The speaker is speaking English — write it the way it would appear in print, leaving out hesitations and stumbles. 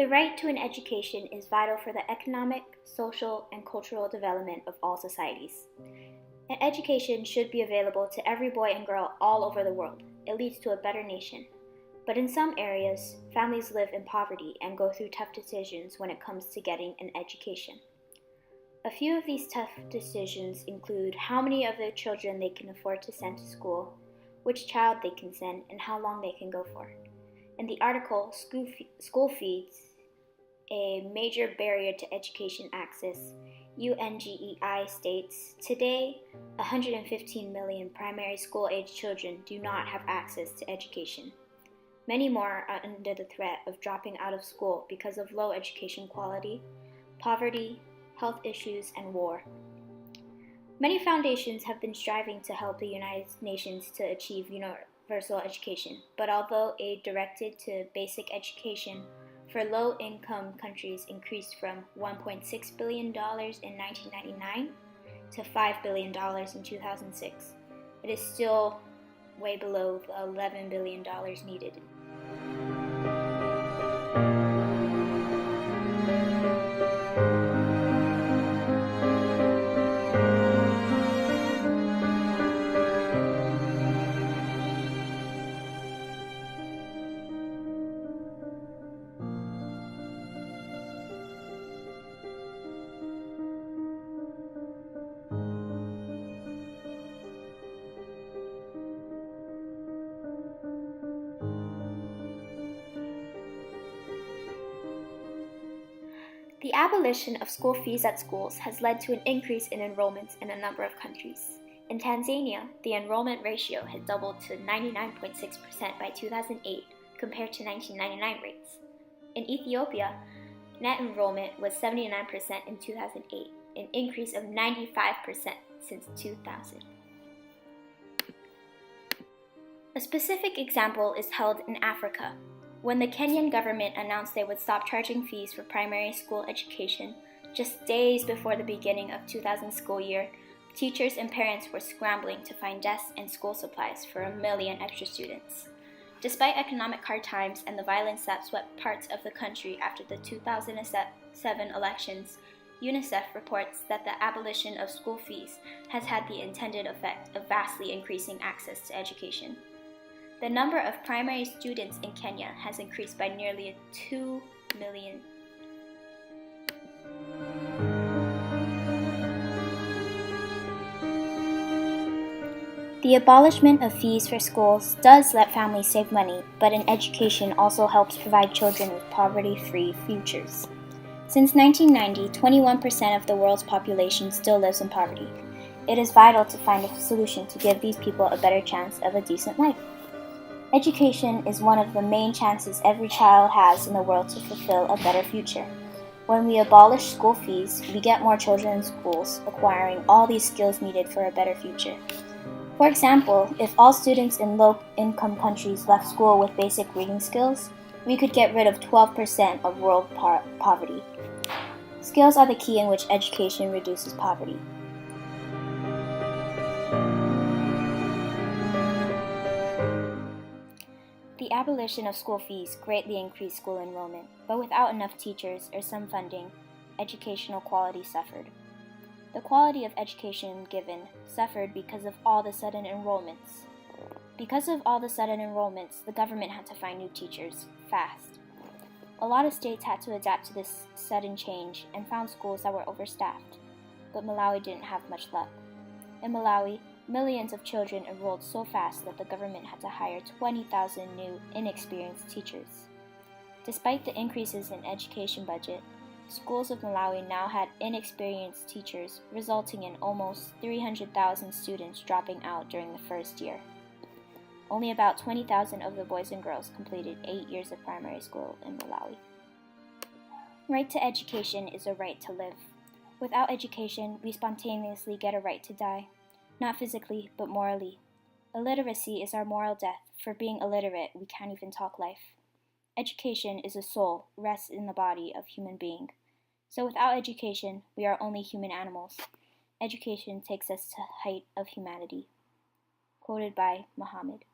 The right to an education is vital for the economic, social, and cultural development of all societies. An education should be available to every boy and girl all over the world. It leads to a better nation. But in some areas, families live in poverty and go through tough decisions when it comes to getting an education. A few of these tough decisions include how many of their children they can afford to send to school, which child they can send, and how long they can go for. In the article, School Fees, a Major Barrier to Education Access, UNGEI states, today, 115 million primary school-age children do not have access to education. Many more are under the threat of dropping out of school because of low education quality, poverty, health issues, and war. Many foundations have been striving to help the United Nations to achieve universal education, but although aid directed to basic education for low-income countries increased from $1.6 billion in 1999 to $5 billion in 2006, it is still way below the $11 billion needed. The abolition of school fees at schools has led to an increase in enrollments in a number of countries. In Tanzania, the enrollment ratio had doubled to 99.6% by 2008 compared to 1999 rates. In Ethiopia, net enrollment was 79% in 2008, an increase of 95% since 2000. A specific example is held in Africa. When the Kenyan government announced they would stop charging fees for primary school education, just days before the beginning of 2000 school year, teachers and parents were scrambling to find desks and school supplies for 1 million extra students. Despite economic hard times and the violence that swept parts of the country after the 2007 elections, UNICEF reports that the abolition of school fees has had the intended effect of vastly increasing access to education. The number of primary students in Kenya has increased by nearly 2 million. The abolishment of fees for schools does let families save money, but an education also helps provide children with poverty-free futures. Since 1990, 21% of the world's population still lives in poverty. It is vital to find a solution to give these people a better chance of a decent life. Education is one of the main chances every child has in the world to fulfill a better future. When we abolish school fees, we get more children in schools, acquiring all these skills needed for a better future. For example, if all students in low-income countries left school with basic reading skills, we could get rid of 12% of world poverty. Skills are the key in which education reduces poverty. The abolition of school fees greatly increased school enrollment, but without enough teachers or some funding, educational quality suffered. The quality of education given suffered because of all the sudden enrollments. Because of all the sudden enrollments, the government had to find new teachers, fast. A lot of states had to adapt to this sudden change and found schools that were overstaffed, but Malawi didn't have much luck. In Malawi, millions of children enrolled so fast that the government had to hire 20,000 new, inexperienced teachers. Despite the increases in education budget, schools of Malawi now had inexperienced teachers, resulting in almost 300,000 students dropping out during the first year. Only about 20,000 of the boys and girls completed 8 years of primary school in Malawi. Right to education is a right to live. Without education, we spontaneously get a right to die. Not physically, but morally. Illiteracy is our moral death. For being illiterate, we can't even talk life. Education is a soul, rests in the body of human being. So without education, we are only human animals. Education takes us to the height of humanity. Quoted by Muhammad.